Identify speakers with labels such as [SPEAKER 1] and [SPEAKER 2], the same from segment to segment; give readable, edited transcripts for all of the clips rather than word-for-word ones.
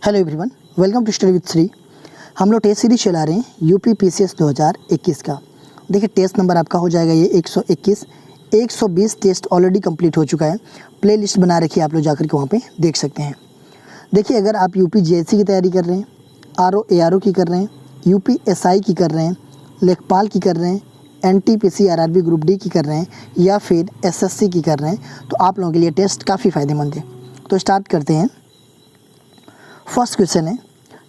[SPEAKER 1] Hello everyone, welcome to study with Shri. हम लोग test series चला रहे हैं यूपी पीसीएस 2021 का। देखिए टेस्ट नंबर आपका हो जाएगा ये 121। 120 टेस्ट ऑलरेडी कंप्लीट हो चुका है। प्लेलिस्ट बना रखी है, आप लोग जाकर के वहाँ पे देख सकते हैं। देखिए अगर आप यूपी जेएससी की तैयारी कर रहे हैं, आरओ एआरओ की कर रहे हैं, यूपी एसआई की कर रहे हैं, लेखपाल की कर रहे हैं, एनटीपीसी आरआरबी ग्रुप डी की कर रहे हैं या फिर एसएससी की कर रहे हैं, तो आप लोगों के लिए टेस्ट काफ़ी फ़ायदेमंद है। तो स्टार्ट करते हैं। फर्स्ट क्वेश्चन है,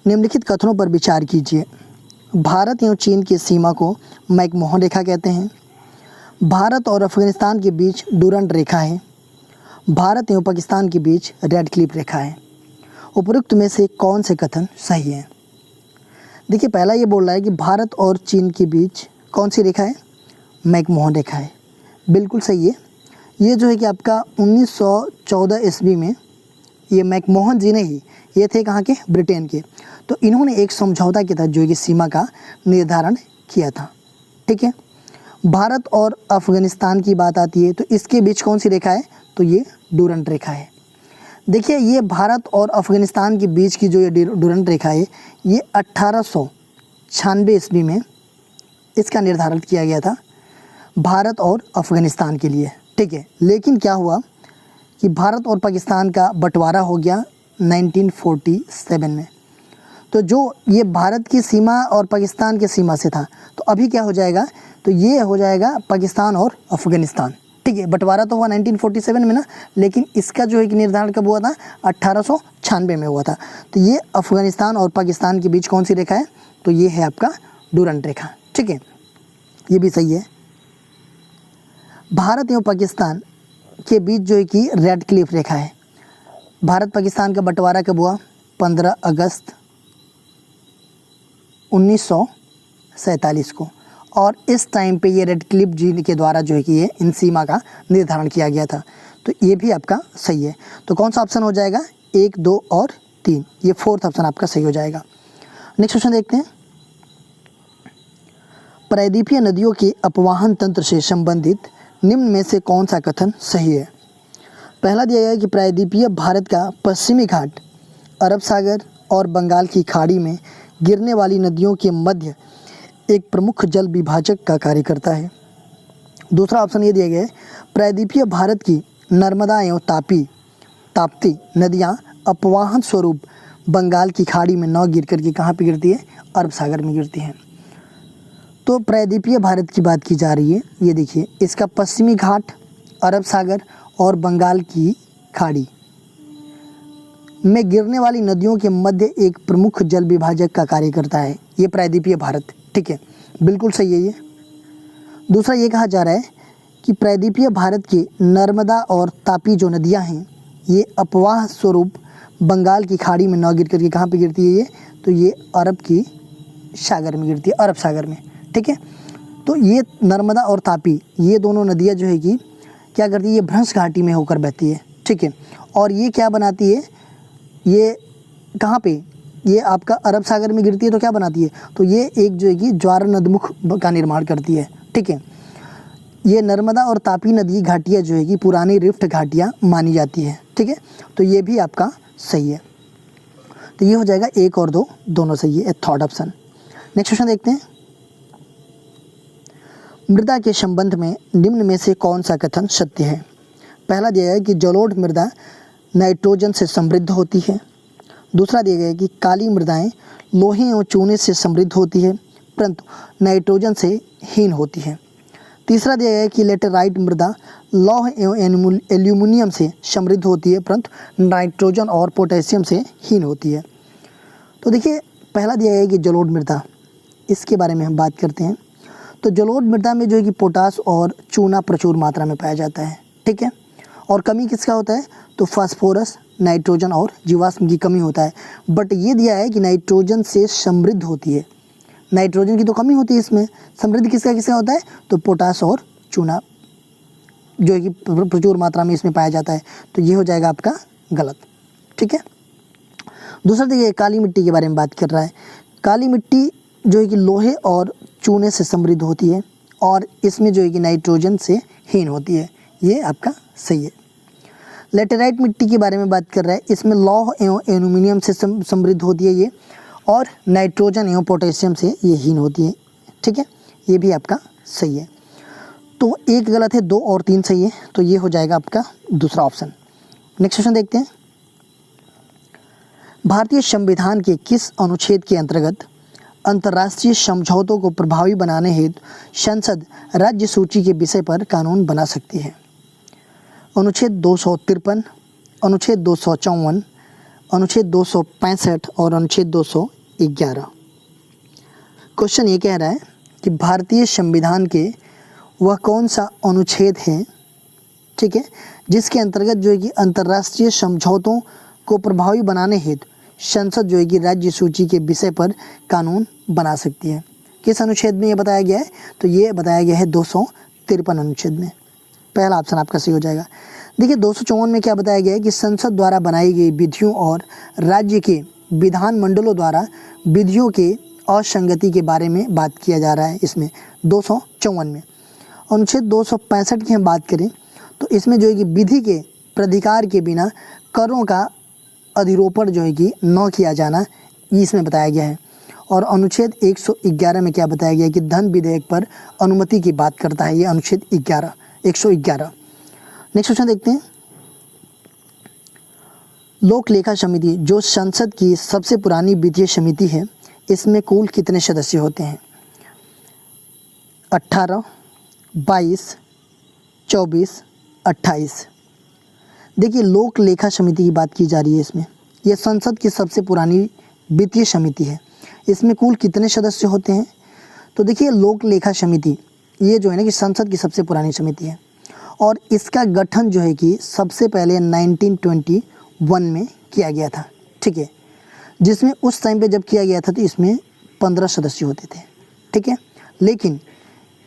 [SPEAKER 1] निम्नलिखित कथनों पर विचार कीजिए। भारत एवं चीन की सीमा को मैकमोहन रेखा कहते हैं। भारत और अफगानिस्तान के बीच डूरंड रेखा है। भारत एवं पाकिस्तान के बीच रेड क्लिफ रेखा है। उपरोक्त में से कौन से कथन सही है? देखिए पहला ये बोल रहा है कि भारत और चीन के बीच कौन सी रेखा है? मैकमोहन रेखा है। बिल्कुल सही है। ये जो है कि आपका 1914 ईस्वी में ये मैकमोहन जी ने ही, ये थे कहाँ के? ब्रिटेन के। तो इन्होंने एक समझौता के तहत जो है कि सीमा का निर्धारण किया था। ठीक है। भारत और अफगानिस्तान की बात आती है तो इसके बीच कौन सी रेखा है? तो ये डूरंड रेखा है। देखिए ये भारत और अफगानिस्तान के बीच की जो ये डूरंड रेखा है, ये 1896 ईस्वी में इसका निर्धारण किया गया था भारत और अफगानिस्तान के लिए। ठीक है। लेकिन क्या हुआ कि भारत और पाकिस्तान का बंटवारा हो गया 1947 में। तो जो ये भारत की सीमा और पाकिस्तान की सीमा से था, तो अभी क्या हो जाएगा? तो ये हो जाएगा पाकिस्तान और अफ़गानिस्तान। ठीक है। बंटवारा तो हुआ 1947 में ना, लेकिन इसका जो है कि निर्धारण कब हुआ था? 1896 में हुआ था। तो ये अफ़गानिस्तान और पाकिस्तान के बीच कौन सी रेखा है? तो ये है आपका डूरंड रेखा। ठीक है, ये भी सही है। भारत एवं पाकिस्तान के बीच जो है कि रेड क्लिफ रेखा है। भारत पाकिस्तान का बंटवारा कब हुआ? 15 अगस्त 1947 को। और इस टाइम पे ये रेड क्लिफ जी के द्वारा जो है कि ये इन सीमा का निर्धारण किया गया था। तो ये भी आपका सही है। तो कौन सा ऑप्शन हो जाएगा? 1, 2 और 3। ये फोर्थ ऑप्शन आपका सही हो जाएगा। नेक्स्ट क्वेश्चन देखते हैं। प्रायद्वीपीय नदियों के अपवाहन तंत्र से संबंधित निम्न में से कौन सा कथन सही है? पहला दिया गया है कि प्रायद्वीपीय भारत का पश्चिमी घाट अरब सागर और बंगाल की खाड़ी में गिरने वाली नदियों के मध्य एक प्रमुख जल विभाजक का कार्य करता है। दूसरा ऑप्शन ये दिया गया है, प्रायद्वीपीय भारत की नर्मदा एवं ताप्ती नदियाँ अपवाहन स्वरूप बंगाल की खाड़ी में न गिर करके कहाँ पे गिरती है? अरब सागर में गिरती हैं। तो प्रायद्वीपीय भारत की बात की जा रही है। ये देखिए इसका पश्चिमी घाट अरब सागर और बंगाल की खाड़ी में गिरने वाली नदियों के मध्य एक प्रमुख जल विभाजक का कार्य करता है। ये प्रायद्वीपीय भारत। ठीक है, बिल्कुल सही है ये। दूसरा ये कहा जा रहा है कि प्रायद्वीपीय भारत की नर्मदा और तापी जो नदियां हैं, ये अपवाह स्वरूप बंगाल की खाड़ी में न गिर करके कहाँ पे गिरती है? ये तो ये अरब की सागर में गिरती है, अरब सागर में। ठीक है। तो ये नर्मदा और तापी, ये दोनों नदियाँ जो है कि क्या करती है? ये भ्रंश घाटी में होकर बहती है। ठीक है। और ये क्या बनाती है? ये कहाँ पे? ये आपका अरब सागर में गिरती है तो क्या बनाती है? तो ये एक जो है कि ज्वार नदमुख का निर्माण करती है। ठीक है। ये नर्मदा और तापी नदी घाटियाँ जो है कि पुरानी रिफ्ट घाटियाँ मानी जाती है। ठीक है। तो ये भी आपका सही है। तो ये हो जाएगा 1 और 2 दोनों सही है, थर्ड ऑप्शन। नेक्स्ट क्वेश्चन देखते हैं। मृदा के संबंध में निम्न में से कौन सा कथन सत्य है? पहला दिया गया है कि जलोढ़ मृदा नाइट्रोजन से समृद्ध होती है। दूसरा दिया गया है कि काली मृदाएं लोहे एवं चूने से समृद्ध होती है परंतु नाइट्रोजन से हीन होती है। तीसरा दिया गया है कि लेटेराइट मृदा लौह एवं एल्यूमिनियम से समृद्ध होती है परंतु नाइट्रोजन और पोटेशियम से हीन होती है। तो देखिए पहला दिया गया है कि जलोढ़ मृदा, इसके बारे में हम बात करते हैं। तो जलोढ़ मृदा में जो है कि पोटास और चूना प्रचुर मात्रा में पाया जाता है। ठीक है। और कमी किसका होता है? तो फास्फोरस, नाइट्रोजन और जीवाश्म की कमी होता है। बट ये दिया है कि नाइट्रोजन से समृद्ध होती है। नाइट्रोजन की तो कमी होती है इसमें, समृद्ध किसका किसका होता है? तो पोटास और चूना जो है कि प्रचुर मात्रा में इसमें पाया जाता है। तो ये हो जाएगा आपका गलत। ठीक है। दूसरा देखिए काली मिट्टी के बारे में बात कर रहा है। काली मिट्टी जो है कि लोहे और चूने से समृद्ध होती है और इसमें जो है कि नाइट्रोजन से हीन होती है। ये आपका सही है। लेटेराइट मिट्टी के बारे में बात कर रहा है, इसमें लौह एवं एल्यूमिनियम से समृद्ध होती है ये, और नाइट्रोजन एवं पोटेशियम से ये हीन होती है। ठीक है, ये भी आपका सही है। तो एक गलत है, 2 और 3 सही है, तो ये हो जाएगा आपका दूसरा ऑप्शन। नेक्स्ट क्वेश्चन देखते हैं। भारतीय संविधान के किस अनुच्छेद के अंतर्गत अंतर्राष्ट्रीय समझौतों को प्रभावी बनाने हेतु संसद राज्य सूची के विषय पर कानून बना सकती है? अनुच्छेद 253, अनुच्छेद 254, अनुच्छेद 265 और अनुच्छेद 211। क्वेश्चन ये कह रहा है कि भारतीय संविधान के वह कौन सा अनुच्छेद है, ठीक है, जिसके अंतर्गत जो है कि अंतर्राष्ट्रीय समझौतों को प्रभावी बनाने हेतु संसद जो है कि राज्य सूची के विषय पर कानून बना सकती है। किस अनुच्छेद में ये बताया गया है? तो ये बताया गया है 253 अनुच्छेद में। पहला ऑप्शन आपका सही हो जाएगा। देखिए 254 में क्या बताया गया है कि संसद द्वारा बनाई गई विधियों और राज्य के विधानमंडलों द्वारा विधियों के असंगति के बारे में बात किया जा रहा है इसमें 254 में। अनुच्छेद 265 की हम बात करें तो इसमें जो है कि विधि के प्राधिकार के बिना करों का अधिरोपण जो है कि न किया जाना, ये इसमें बताया गया है। और अनुच्छेद 111 में क्या बताया गया है कि धन विधेयक पर अनुमति की बात करता है, ये अनुच्छेद 111। नेक्स्ट क्वेश्चन देखते हैं। लोक लेखा समिति जो संसद की सबसे पुरानी वित्तीय समिति है, इसमें कुल कितने सदस्य होते हैं? 18, 22, 24, 28। देखिए लोक लेखा समिति की बात की जा रही है इसमें। यह संसद की सबसे पुरानी वित्तीय समिति है। इसमें कुल कितने सदस्य होते हैं? तो देखिए लोक लेखा समिति ये जो है ना कि संसद की सबसे पुरानी समिति है, और इसका गठन जो है कि सबसे पहले 1921 में किया गया था। ठीक है, जिसमें उस टाइम पे जब किया गया था तो इसमें 15 सदस्य होते थे। ठीक है, लेकिन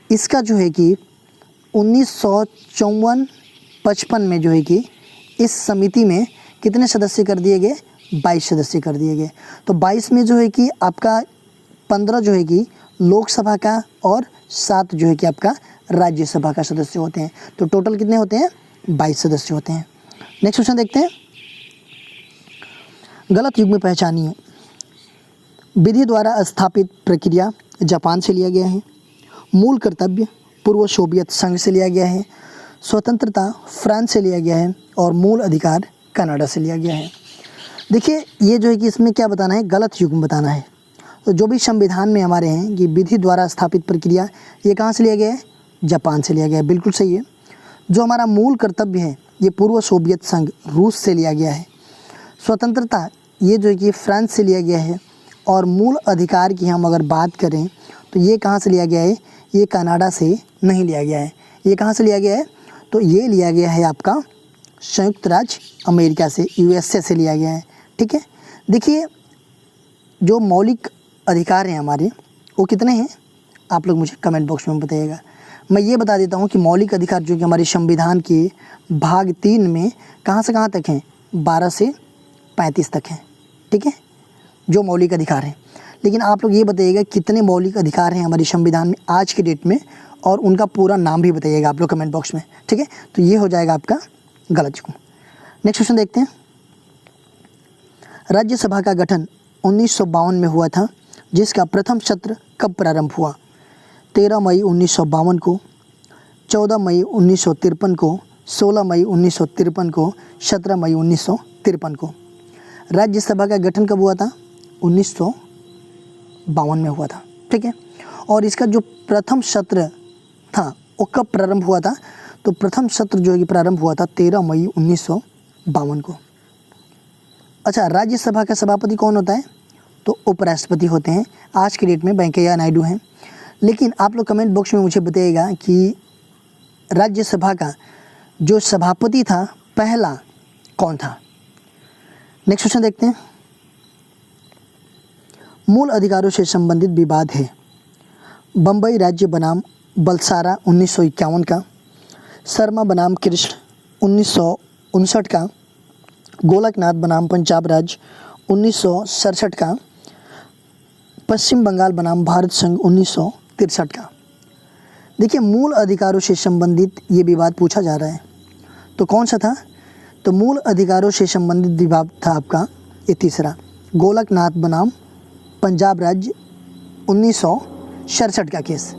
[SPEAKER 1] इसका जो है कि 1954-55 में जो है कि इस समिति में कितने सदस्य कर दिए गए? 22 सदस्य कर दिए गए। तो 22 में जो है कि आपका 15 जो है कि लोकसभा का और 7 जो है कि आपका राज्यसभा का सदस्य होते हैं। तो टोटल कितने होते हैं? 22 सदस्य होते हैं। नेक्स्ट क्वेश्चन देखते हैं। गलत युग में पहचानिए। विधि द्वारा स्थापित प्रक्रिया जापान से लिया गया है। मूल कर्तव्य पूर्व सोवियत संघ से लिया गया है। स्वतंत्रता फ्रांस से लिया गया है, और मूल अधिकार कनाडा से लिया गया है। देखिए ये जो है कि इसमें क्या बताना है? गलत युग में बताना है। तो जो भी संविधान में हमारे हैं कि विधि द्वारा स्थापित प्रक्रिया, ये कहाँ से लिया गया है? जापान से लिया गया है, बिल्कुल सही है। जो हमारा मूल कर्तव्य है ये पूर्व सोवियत संघ रूस से लिया गया है। स्वतंत्रता ये जो है कि फ्रांस से लिया गया है, और मूल अधिकार की हम अगर बात करें तो ये कहाँ से लिया गया है? ये कनाडा से नहीं लिया गया है। ये कहाँ से लिया गया है? तो ये लिया गया है आपका संयुक्त राज्य अमेरिका से, यूएसए से लिया गया है। ठीक है, देखिए जो मौलिक अधिकार हैं हमारे वो कितने हैं? आप लोग मुझे कमेंट बॉक्स में बताइएगा। मैं ये बता देता हूँ कि मौलिक अधिकार जो कि हमारे संविधान के भाग 3 में कहाँ से कहाँ तक हैं? 12 से 35 तक हैं। ठीक है, जो मौलिक अधिकार हैं। लेकिन आप लोग ये बताइएगा कितने मौलिक अधिकार हैं हमारे संविधान में आज के डेट में, और उनका पूरा नाम भी बताइएगा आप लोग कमेंट बॉक्स में। ठीक है, तो ये हो जाएगा आपका गलत युग। नेक्स्ट क्वेश्चन देखते हैं। राज्यसभा का गठन 1952 में हुआ था, जिसका प्रथम सत्र कब प्रारंभ हुआ? 13 मई 1952 को, 14 मई 1953 को, 16 मई 1953 को, 17 मई 1953 को। राज्यसभा का गठन कब हुआ था? 1952 में हुआ था। ठीक है, और इसका जो प्रथम सत्र था वो कब प्रारंभ हुआ था? तो प्रथम सत्र जो है कि प्रारंभ हुआ था 13 मई 1952 को। अच्छा, राज्यसभा का सभापति कौन होता है? तो उपराष्ट्रपति होते हैं। आज के डेट में वेंकैया नायडू हैं। लेकिन आप लोग कमेंट बॉक्स में मुझे बताइएगा कि राज्यसभा का जो सभापति था पहला कौन था? नेक्स्ट क्वेश्चन देखते हैं। मूल अधिकारों से संबंधित विवाद है। बम्बई राज्य बनाम बलसारा 1951 का, शर्मा बनाम कृष्ण 1959 का, गोलकनाथ बनाम पंजाब राज्य 1967 का, पश्चिम बंगाल बनाम भारत संघ 1963 का। देखिए मूल अधिकारों से संबंधित ये विवाद पूछा जा रहा है, तो कौन सा था? तो मूल अधिकारों से संबंधित विभाग था आपका ये तीसरा, गोलकनाथ बनाम पंजाब राज्य 1967 का केस।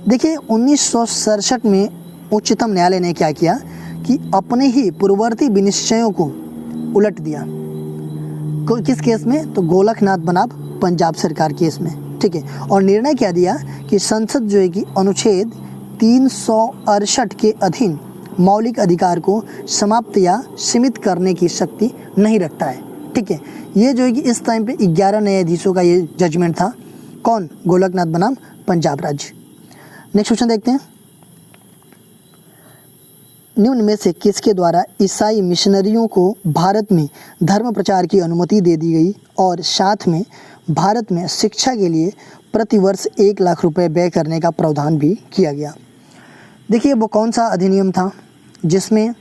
[SPEAKER 1] देखिए 1967 में उच्चतम न्यायालय ने क्या किया कि अपने ही पूर्ववर्ती विनिश्चयों को उलट दिया। किस केस में? तो गोलकनाथ बनाम पंजाब सरकार केस में, ठीक है। और निर्णय क्या दिया कि संसद जो है कि अनुच्छेद 368 के अधीन मौलिक अधिकार को समाप्त या सीमित करने की शक्ति नहीं रखता है, ठीक है। ये जो है कि इस टाइम पे 11 न्यायाधीशों का ये जजमेंट था। कौन? गोलकनाथ बनाम पंजाब राज्य। नेक्स्ट क्वेश्चन देखते हैं, निम्न में से किसके द्वारा ईसाई मिशनरियों को भारत में धर्म प्रचार की अनुमति दे दी गई और साथ में भारत में शिक्षा के लिए प्रतिवर्ष 1 लाख रुपए व्यय करने का प्रावधान भी किया गया? देखिए वो कौन सा अधिनियम था जिसमें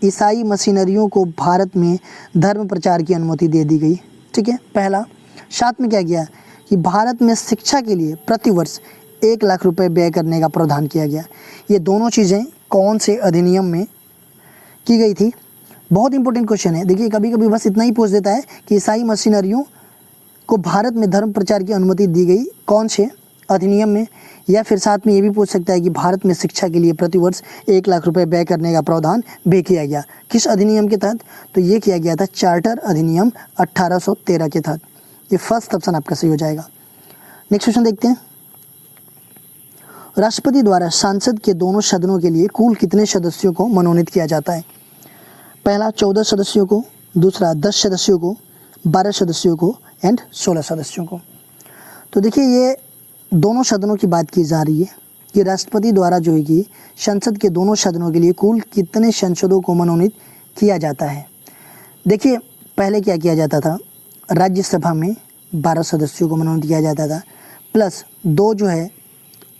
[SPEAKER 1] ईसाई मिशनरियों को भारत में धर्म प्रचार की अनुमति दे दी गई, ठीक है। पहला, साथ में क्या किया कि भारत में शिक्षा के लिए प्रतिवर्ष 1 लाख रुपए व्यय करने का प्रावधान किया गया। ये दोनों चीज़ें कौन से अधिनियम में की गई थी? बहुत इंपॉर्टेंट क्वेश्चन है। देखिए कभी कभी बस इतना ही पूछ देता है कि ईसाई मिशनरियों को भारत में धर्म प्रचार की अनुमति दी गई कौन से अधिनियम में, या फिर साथ में ये भी पूछ सकता है कि भारत में शिक्षा के लिए प्रतिवर्ष 1 लाख रुपए व्यय करने का प्रावधान भी किया गया। किस अधिनियम के तहत? तो ये किया गया था चार्टर अधिनियम 1813 के तहत। ये फर्स्ट ऑप्शन आपका सही हो जाएगा। नेक्स्ट क्वेश्चन देखते हैं, राष्ट्रपति द्वारा संसद के दोनों सदनों के लिए कुल कितने सदस्यों को मनोनीत किया जाता है? पहला 14 सदस्यों को, दूसरा 10 सदस्यों को, 12 सदस्यों को एंड 16 सदस्यों को। तो देखिए ये दोनों सदनों की बात की जा रही है कि राष्ट्रपति द्वारा जो है कि संसद के दोनों सदनों के लिए कुल कितने सांसदों को मनोनीत किया जाता है। देखिए पहले क्या किया जाता था, राज्यसभा में 12 सदस्यों को मनोनीत किया जाता था, प्लस 2 जो है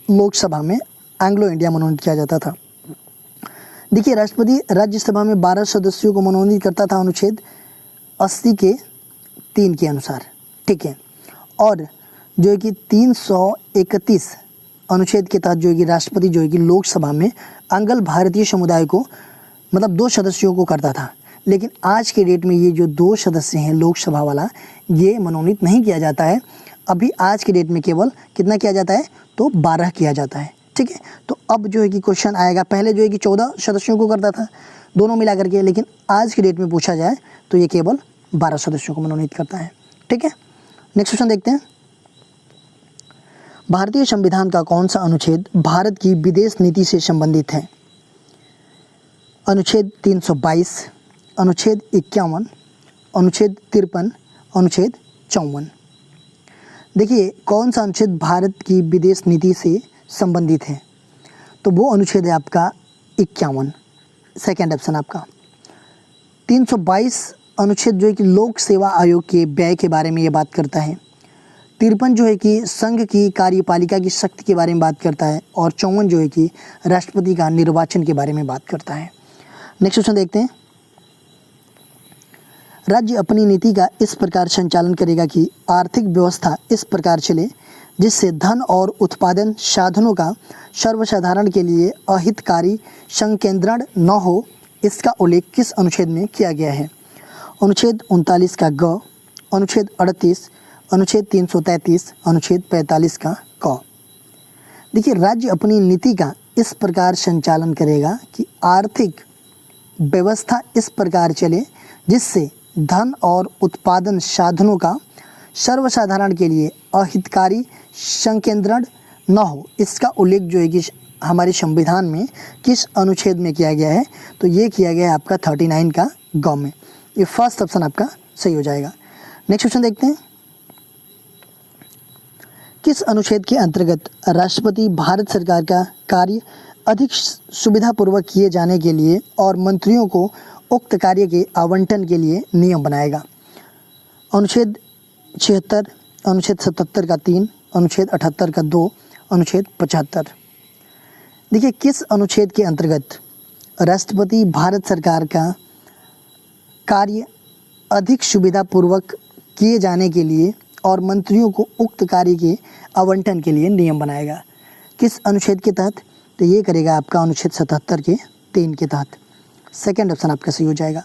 [SPEAKER 1] लोकसभा में एंग्लो इंडिया मनोनीत किया जाता था। देखिए राष्ट्रपति राज्यसभा में 12 सदस्यों को मनोनीत करता था अनुच्छेद 80 के 3 के अनुसार, ठीक है। और जो है कि 331 अनुच्छेद के तहत जो है कि राष्ट्रपति जो है कि लोकसभा में अंगल भारतीय समुदाय को मतलब 2 सदस्यों को करता था। लेकिन आज के डेट में ये जो 2 सदस्य हैं लोकसभा वाला, ये मनोनीत नहीं किया जाता है। अभी आज के डेट में केवल कितना किया जाता है? तो 12 किया जाता है, ठीक है। तो अब जो है कि क्वेश्चन आएगा, पहले जो है कि 14 सदस्यों को करता था दोनों मिला करके, लेकिन आज की डेट में पूछा जाए तो ये केवल 12 सदस्यों को मनोनीत करता है, ठीक है। नेक्स्ट क्वेश्चन देखते हैं, भारतीय संविधान का कौन सा अनुच्छेद भारत की विदेश नीति से संबंधित है? अनुच्छेद 322, अनुच्छेद 51, अनुच्छेद 53, अनुच्छेद 54। देखिए कौन सा अनुच्छेद भारत की विदेश नीति से संबंधित है? तो वो अनुच्छेद है आपका 51, सेकेंड ऑप्शन आपका। 322 अनुच्छेद जो है कि लोक सेवा आयोग के व्यय के बारे में ये बात करता है। 53 जो है कि संघ की कार्यपालिका की शक्ति के बारे में बात करता है, और 54 जो है कि राष्ट्रपति का निर्वाचन के बारे में बात करता है। नेक्स्ट क्वेश्चन देखते हैं, राज्य अपनी नीति का इस प्रकार संचालन करेगा कि आर्थिक व्यवस्था इस प्रकार चले जिससे धन और उत्पादन साधनों का सर्वसाधारण के लिए अहितकारी संकेंद्रण न हो। इसका उल्लेख किस अनुच्छेद में किया गया है? अनुच्छेद 39 का ग, अनुच्छेद 38, अनुच्छेद 333, अनुच्छेद 45 का क। देखिए राज्य अपनी नीति का इस प्रकार संचालन करेगा कि आर्थिक व्यवस्था इस प्रकार चले जिससे धन और उत्पादन साधनों का सर्वसाधारण के लिए अहितकारी संकेंद्रण न हो। इसका उल्लेख जो है कि हमारे संविधान में किस अनुच्छेद में किया गया है? तो ये किया गया है आपका 39 का ग में। ये फर्स्ट ऑप्शन आपका सही हो जाएगा। नेक्स्ट क्वेश्चन देखते हैं, किस अनुच्छेद के अंतर्गत राष्ट्रपति भारत सरकार का कार्य अधिक सुविधापूर्वक किए जाने के लिए और मंत्रियों को उक्त कार्य के आवंटन के लिए नियम बनाएगा? अनुच्छेद 76, अनुच्छेद 77 का 3, अनुच्छेद 78 का 2, अनुच्छेद 75। देखिए किस अनुच्छेद के अंतर्गत राष्ट्रपति भारत सरकार का कार्य अधिक सुविधापूर्वक किए जाने के लिए और मंत्रियों को उक्त कार्य के आवंटन के लिए नियम बनाएगा? किस अनुच्छेद के तहत? तो ये करेगा आपका अनुच्छेद 77 के 3 के तहत। सेकेंड ऑप्शन आपका सही हो जाएगा।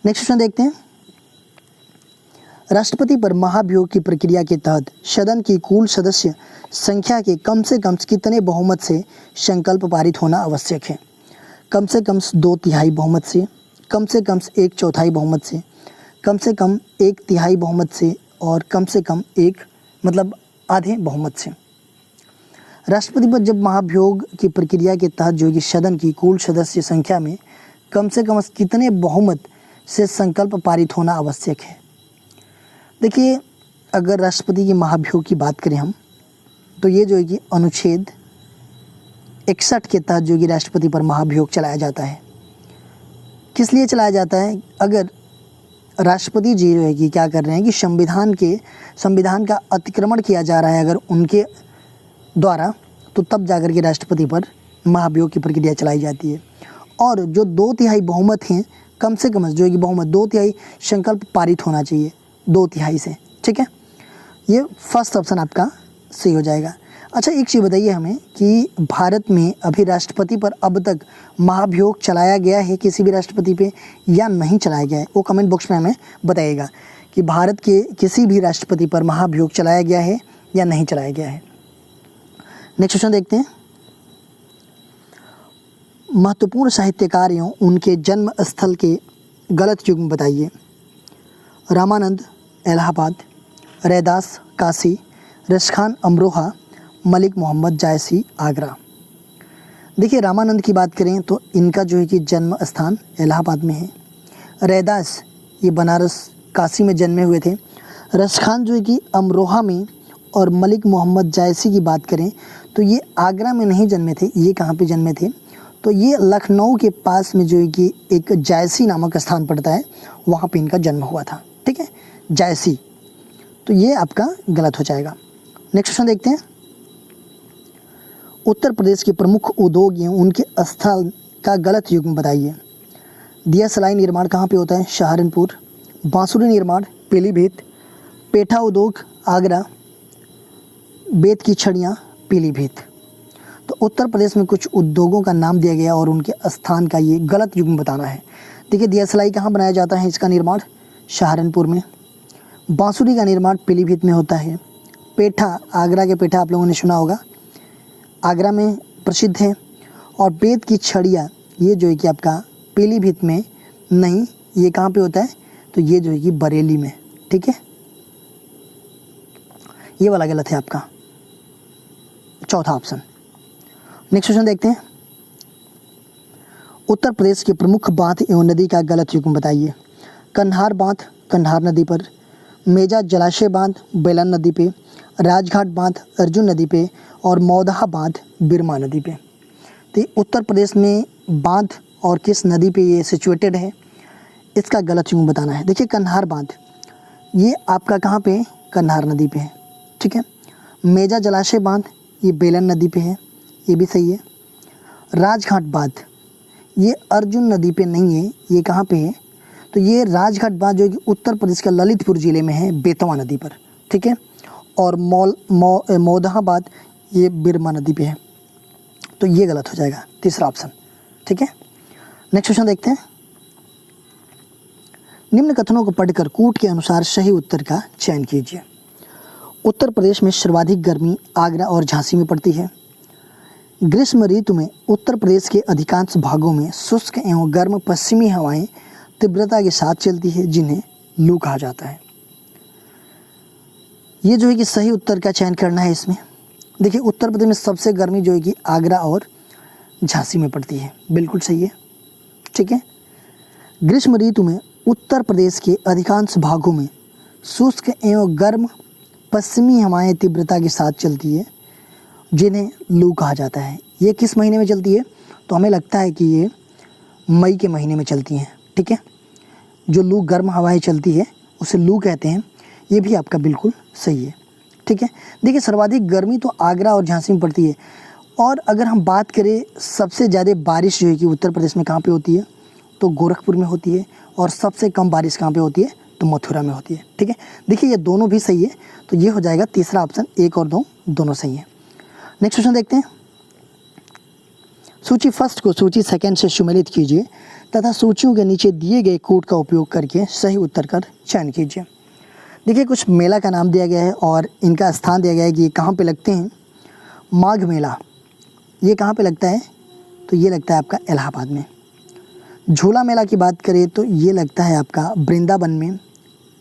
[SPEAKER 1] नेक्स्ट क्वेश्चन देखते हैं। राष्ट्रपति पर महाभियोग की प्रक्रिया के तहत सदन की कुल सदस्य संख्या के कम से कम कितने बहुमत से संकल्प पारित होना आवश्यक है? कम से कम 2/3 बहुमत से, कम से कम 1/4 बहुमत से, कम से कम 1/3 बहुमत से और कम से कम आधे बहुमत से। राष्ट्रपति पर जब महाभियोग की प्रक्रिया के तहत जो कि सदन की कुल सदस्य संख्या में कम से कम कितने बहुमत से संकल्प पारित होना आवश्यक है? देखिए, अगर राष्ट्रपति के महाभियोग की बात करें हम, तो ये जो है कि अनुच्छेद 61 के तहत जो कि राष्ट्रपति पर महाभियोग चलाया जाता है। किस लिए चलाया जाता है? अगर राष्ट्रपति जी जो है कि क्या कर रहे हैं कि संविधान का अतिक्रमण किया जा रहा है अगर उनके द्वारा, तो तब जाकर के राष्ट्रपति पर महाभियोग की प्रक्रिया चलाई जाती है। और जो 2/3 बहुमत हैं, कम से कम जो है कि बहुमत 2/3 संकल्प पारित होना चाहिए 2/3 से, ठीक है। ये फर्स्ट ऑप्शन आपका सही हो जाएगा। अच्छा, एक चीज़ बताइए हमें कि भारत में अभी राष्ट्रपति पर अब तक महाभियोग चलाया गया है किसी भी राष्ट्रपति पे या नहीं चलाया गया है? वो कमेंट बॉक्स में हमें बताइएगा कि भारत के किसी भी राष्ट्रपति पर महाभियोग चलाया गया है या नहीं चलाया गया है। नेक्स्ट क्वेश्चन देखते हैं। महत्वपूर्ण साहित्यकार एवं उनके जन्म स्थल के गलत युग्म बताइए। रामानंद इलाहाबाद, रैदास काशी, रसखान अमरोहा, मलिक मोहम्मद जायसी आगरा। देखिए, रामानंद की बात करें तो इनका जो है कि जन्म स्थान इलाहाबाद में है। रैदास ये बनारस काशी में जन्मे हुए थे। रसखान जो है कि अमरोहा में, और मलिक मोहम्मद जायसी की बात करें तो ये आगरा में नहीं जन्मे थे। ये कहाँ पे जन्मे थे? तो ये लखनऊ के पास में जो है कि एक जायसी नामक स्थान पड़ता है, वहाँ पे इनका जन्म हुआ था, ठीक है, जायसी। तो ये आपका गलत हो जाएगा। नेक्स्ट क्वेश्चन देखते हैं। उत्तर प्रदेश के प्रमुख उद्योग एवं उनके स्थल का गलत युग्म बताइए। दिया सलाई निर्माण कहाँ पे होता है? सहारनपुर। बांसुरी निर्माण पीलीभीत। पेठा उद्योग आगरा। बेत की छड़ियाँ पीलीभीत। तो उत्तर प्रदेश में कुछ उद्योगों का नाम दिया गया और उनके स्थान का ये गलत युग्म बताना है। देखिए, दिया सलाई कहाँ बनाया जाता है? इसका निर्माण सहारनपुर में। बांसुरी का निर्माण पीलीभीत में होता है। पेठा, आगरा के पेठा आप लोगों ने सुना होगा, आगरा में प्रसिद्ध है। और बेत की छड़ियाँ ये जो है कि आपका पीलीभीत में नहीं, ये कहाँ पे होता है? तो ये जो है कि बरेली में, ठीक है। ये वाला गलत है आपका, चौथा ऑप्शन। नेक्स्ट क्वेश्चन देखते हैं। उत्तर प्रदेश के प्रमुख बांध एवं नदी का गलत युग्म बताइए। कन्हार बांध कन्हार नदी पर, मेजा जलाशय बांध बेलन नदी पे, राजघाट बांध अर्जुन नदी पे और मौदहा बांध बिरमा नदी पे। तो उत्तर प्रदेश में बांध और किस नदी पे ये सिचुएटेड है, इसका गलत युग्म बताना है। देखिए, कन्हार बांध ये आपका कहाँ पे? कन्हार नदी पे है, ठीक है। मेजा जलाशय बांध ये बेलन नदी पे है, ये भी सही है। राजघाट बांध ये अर्जुन नदी पे नहीं है, ये कहाँ पे है? तो ये राजघाट बांध जो कि उत्तर प्रदेश के ललितपुर ज़िले में है, बेतवा नदी पर, ठीक है। और मौदहा बांध ये बिरमा नदी पे है। तो ये गलत हो जाएगा, तीसरा ऑप्शन, ठीक है। नेक्स्ट क्वेश्चन देखते हैं। निम्न कथनों को पढ़कर कूट के अनुसार सही उत्तर का चयन कीजिए। उत्तर प्रदेश में सर्वाधिक गर्मी आगरा और झांसी में पड़ती है। ग्रीष्म ऋतु में उत्तर प्रदेश के अधिकांश भागों में शुष्क एवं गर्म पश्चिमी हवाएं तीव्रता के साथ चलती है, जिन्हें लू कहा जाता है। ये जो है कि सही उत्तर का चयन करना है इसमें। देखिए, उत्तर प्रदेश में सबसे गर्मी जो है कि आगरा और झांसी में पड़ती है, बिल्कुल सही है, ठीक है। ग्रीष्म ऋतु में उत्तर प्रदेश के अधिकांश भागों में शुष्क एवं गर्म पश्चिमी हवाएं तीव्रता के साथ चलती है, जिन्हें लू कहा जाता है। ये किस महीने में चलती है? तो हमें लगता है कि ये मई के महीने में चलती हैं, ठीक है। जो लू गर्म हवाएं चलती है उसे लू कहते हैं। ये भी आपका बिल्कुल सही है, ठीक है। देखिए, सर्वाधिक गर्मी तो आगरा और झांसी में पड़ती है। और अगर हम बात करें सबसे ज़्यादा बारिश जो है कि उत्तर प्रदेश में कहाँ पे होती है? तो गोरखपुर में होती है। और सबसे कम बारिश कहाँ पे होती है? तो मथुरा में होती है, ठीक है। देखिए, ये दोनों भी सही है, तो ये हो जाएगा तीसरा ऑप्शन। 1 और 2 दोनों सही है। नेक्स्ट क्वेश्चन देखते हैं। सूची फर्स्ट को सूची सेकंड से सुमेलित कीजिए तथा सूचियों के नीचे दिए गए कोड का उपयोग करके सही उत्तर का चयन कीजिए। देखिए कुछ मेला का नाम दिया गया है और इनका स्थान दिया गया है कि ये कहाँ पे लगते हैं। माघ मेला ये कहाँ पे लगता है, तो ये लगता है आपका इलाहाबाद में। झूला मेला की बात करें तो ये लगता है आपका वृंदावन में।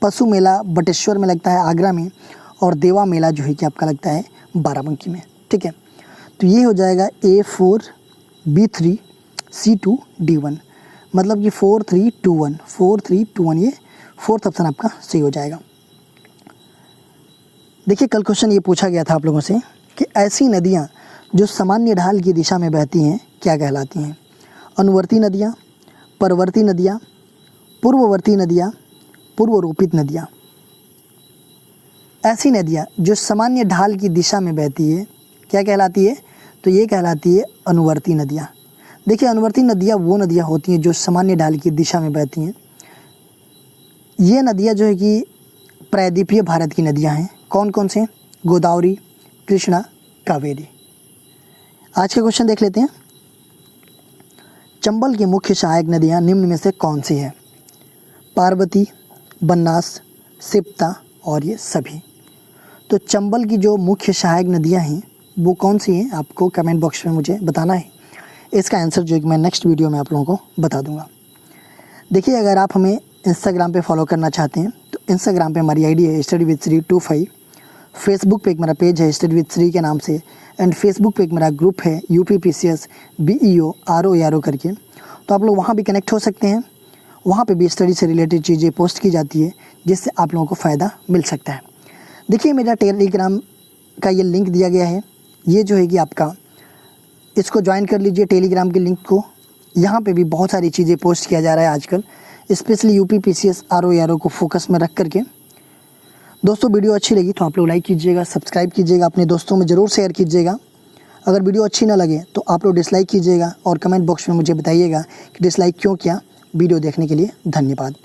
[SPEAKER 1] पशु मेला बटेश्वर में लगता है आगरा में, और देवा मेला जो है कि आपका लगता है बाराबंकी में। ठीक है, तो ये हो जाएगा A4 B3 C2 D1, मतलब कि 4 3 2 1 4 3 2 1, ये फोर्थ ऑप्शन आपका सही हो जाएगा। देखिए कल क्वेश्चन ये पूछा गया था आप लोगों से कि ऐसी नदियाँ जो सामान्य ढाल की दिशा में बहती हैं क्या कहलाती हैं। अनुवर्ती नदियाँ, परवर्ती नदियाँ, पूर्ववर्ती नदियाँ, पूर्वरोपित नदियाँ। ऐसी नदियाँ जो सामान्य ढाल की दिशा में बहती है क्या कहलाती है, तो ये कहलाती है अनुवर्ती नदियाँ। देखिए अनुवर्ती नदियाँ वो नदियाँ होती हैं जो सामान्य ढाल की दिशा में बहती हैं। ये नदियाँ जो है कि प्रायद्वीपीय भारत की नदियाँ हैं। कौन कौन से, गोदावरी, कृष्णा, कावेरी। आज का क्वेश्चन देख लेते हैं। चंबल की मुख्य सहायक नदियाँ निम्न में से कौन सी है। पार्वती, बनास, सिप्ता और ये सभी। तो चंबल की जो मुख्य सहायक नदियाँ हैं वो कौन सी हैं, आपको कमेंट बॉक्स में मुझे बताना है। इसका आंसर जो है कि मैं नेक्स्ट वीडियो में आप लोगों को बता दूंगा। देखिए अगर आप हमें इंस्टाग्राम पे फॉलो करना चाहते हैं तो इंस्टाग्राम पे हमारी आईडी है स्टडी विद श्री 25। फेसबुक पे एक मेरा पेज है स्टडी विद श्री के नाम से, एंड फेसबुक पे एक मेरा ग्रुप है UPPCS BEO RO करके। तो आप लोग वहाँ भी कनेक्ट हो सकते हैं। वहाँ पे भी स्टडी से रिलेटेड चीज़ें पोस्ट की जाती है जिससे आप लोगों को फ़ायदा मिल सकता है। देखिए मेरा टेलीग्राम का ये लिंक दिया गया है, ये जो है कि आपका इसको ज्वाइन कर लीजिए टेलीग्राम के लिंक को। यहाँ पे भी बहुत सारी चीज़ें पोस्ट किया जा रहा है आजकल, स्पेशली UPPCS RO को फोकस में रख करके। दोस्तों वीडियो अच्छी लगी तो आप लोग लाइक कीजिएगा, सब्सक्राइब कीजिएगा, अपने दोस्तों में ज़रूर शेयर कीजिएगा। अगर वीडियो अच्छी ना लगे तो आप लोग डिसलाइक कीजिएगा और कमेंट बॉक्स में मुझे बताइएगा कि डिसलाइक क्यों किया। वीडियो देखने के लिए धन्यवाद।